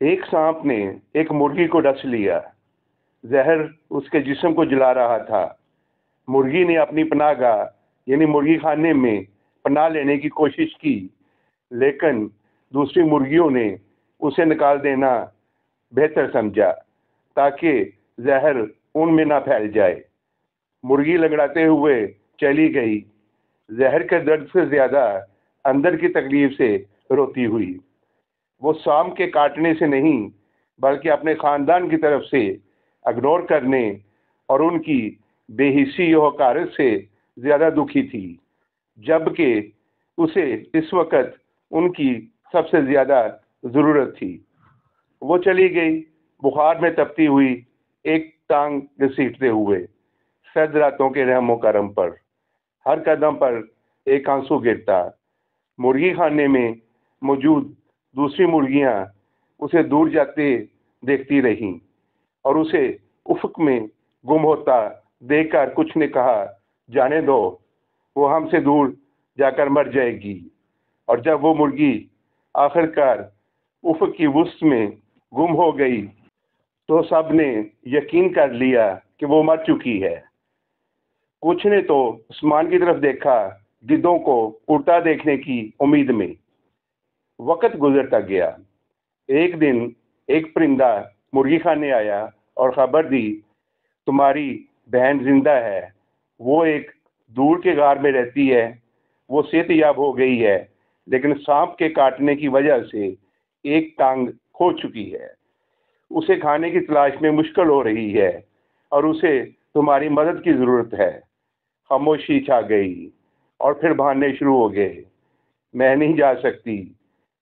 ایک سانپ نے ایک مرغی کو ڈس لیا۔ زہر اس کے جسم کو جلا رہا تھا۔ مرغی نے اپنی پناہ گاہ یعنی مرغی خانے میں پناہ لینے کی کوشش کی، لیکن دوسری مرغیوں نے اسے نکال دینا بہتر سمجھا تاکہ زہر ان میں نہ پھیل جائے۔ مرغی لنگڑاتے ہوئے چلی گئی، زہر کے درد سے زیادہ اندر کی تکلیف سے روتی ہوئی۔ وہ سانپ کے کاٹنے سے نہیں بلکہ اپنے خاندان کی طرف سے اگنور کرنے اور ان کی بے حسی و حقارت سے زیادہ دکھی تھی، جبکہ اسے اس وقت ان کی سب سے زیادہ ضرورت تھی۔ وہ چلی گئی، بخار میں تپتی ہوئی، ایک ٹانگ گھسیٹتے ہوئے، سرد راتوں کے رحم و کرم پر۔ ہر قدم پر ایک آنسو گرتا۔ مرغی خانے میں موجود دوسری مرغیاں اسے دور جاتے دیکھتی رہیں اور اسے افق میں گم ہوتا دیکھ کر کچھ نے کہا، جانے دو، وہ ہم سے دور جا کر مر جائے گی۔ اور جب وہ مرغی آخر کار افق کی وسط میں گم ہو گئی تو سب نے یقین کر لیا کہ وہ مر چکی ہے۔ کچھ نے تو آسمان کی طرف دیکھا، گدھوں کو اڑتا دیکھنے کی امید میں۔ وقت گزرتا گیا۔ ایک دن ایک پرندہ مرغی خانے آیا اور خبر دی، تمہاری بہن زندہ ہے، وہ ایک دور کے غار میں رہتی ہے، وہ صحت یاب ہو گئی ہے، لیکن سانپ کے کاٹنے کی وجہ سے ایک ٹانگ کھو چکی ہے، اسے کھانے کی تلاش میں مشکل ہو رہی ہے اور اسے تمہاری مدد کی ضرورت ہے۔ خاموشی چھا گئی اور پھر بہانے شروع ہو گئے، میں نہیں جا سکتی،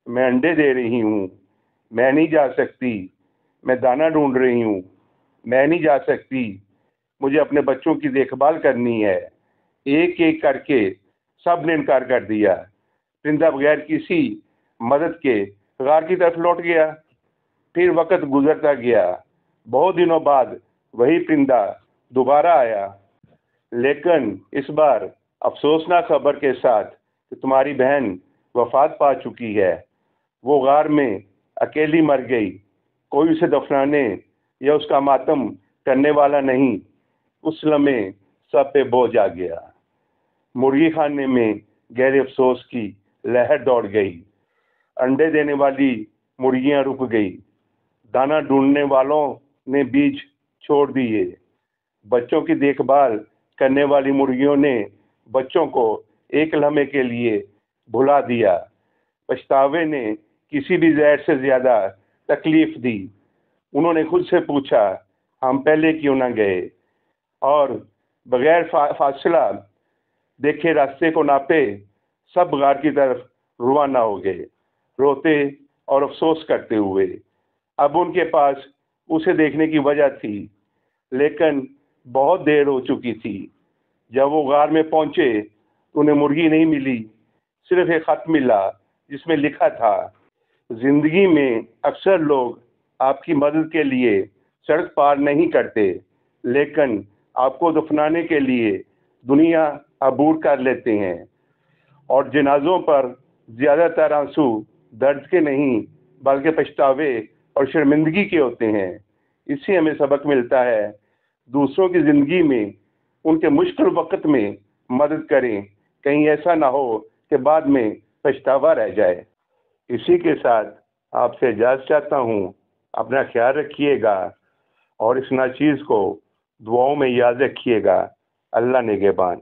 میں انڈے دے رہی ہوں، میں نہیں جا سکتی، میں دانہ ڈھونڈ رہی ہوں، میں نہیں جا سکتی، مجھے اپنے بچوں کی دیکھ بھال کرنی ہے۔ ایک ایک کر کے سب نے انکار کر دیا۔ پرندہ بغیر کسی مدد کے غار کی طرف لوٹ گیا۔ پھر وقت گزرتا گیا۔ بہت دنوں بعد وہی پرندہ دوبارہ آیا، لیکن اس بار افسوسناک خبر کے ساتھ کہ تمہاری بہن وفات پا چکی ہے، وہ غار میں اکیلی مر گئی، کوئی اسے دفنانے یا اس کا ماتم کرنے والا نہیں۔ اس لمحے سب پہ بوجھ آ گیا۔ مرغی خانے میں گہرے افسوس کی لہر دوڑ گئی۔ انڈے دینے والی مرغیاں رک گئی، دانہ ڈھونڈنے والوں نے بیج چھوڑ دیے، بچوں کی دیکھ بھال کرنے والی مرغیوں نے بچوں کو ایک لمحے کے لیے بھلا دیا، پچھتاوے نے کسی بھی زہر سے زیادہ تکلیف دی۔ انہوں نے خود سے پوچھا، ہم پہلے کیوں نہ گئے؟ اور بغیر فاصلہ دیکھے راستے کو ناپے سب غار کی طرف روانہ ہو گئے، روتے اور افسوس کرتے ہوئے۔ اب ان کے پاس اسے دیکھنے کی وجہ تھی، لیکن بہت دیر ہو چکی تھی۔ جب وہ غار میں پہنچے تو انہیں مرغی نہیں ملی، صرف ایک خط ملا جس میں لکھا تھا، زندگی میں اکثر لوگ آپ کی مدد کے لیے سڑک پار نہیں کرتے، لیکن آپ کو دفنانے کے لیے دنیا عبور کر لیتے ہیں، اور جنازوں پر زیادہ تر آنسو درد کے نہیں بلکہ پچھتاوے اور شرمندگی کے ہوتے ہیں۔ اس سے ہمیں سبق ملتا ہے، دوسروں کی زندگی میں ان کے مشکل وقت میں مدد کریں، کہیں ایسا نہ ہو کہ بعد میں پچھتاوا رہ جائے۔ اسی کے ساتھ آپ سے اجازت چاہتا ہوں، اپنا خیال رکھیے گا اور اس ناچیز کو دعاؤں میں یاد رکھیے گا۔ اللہ نگہبان۔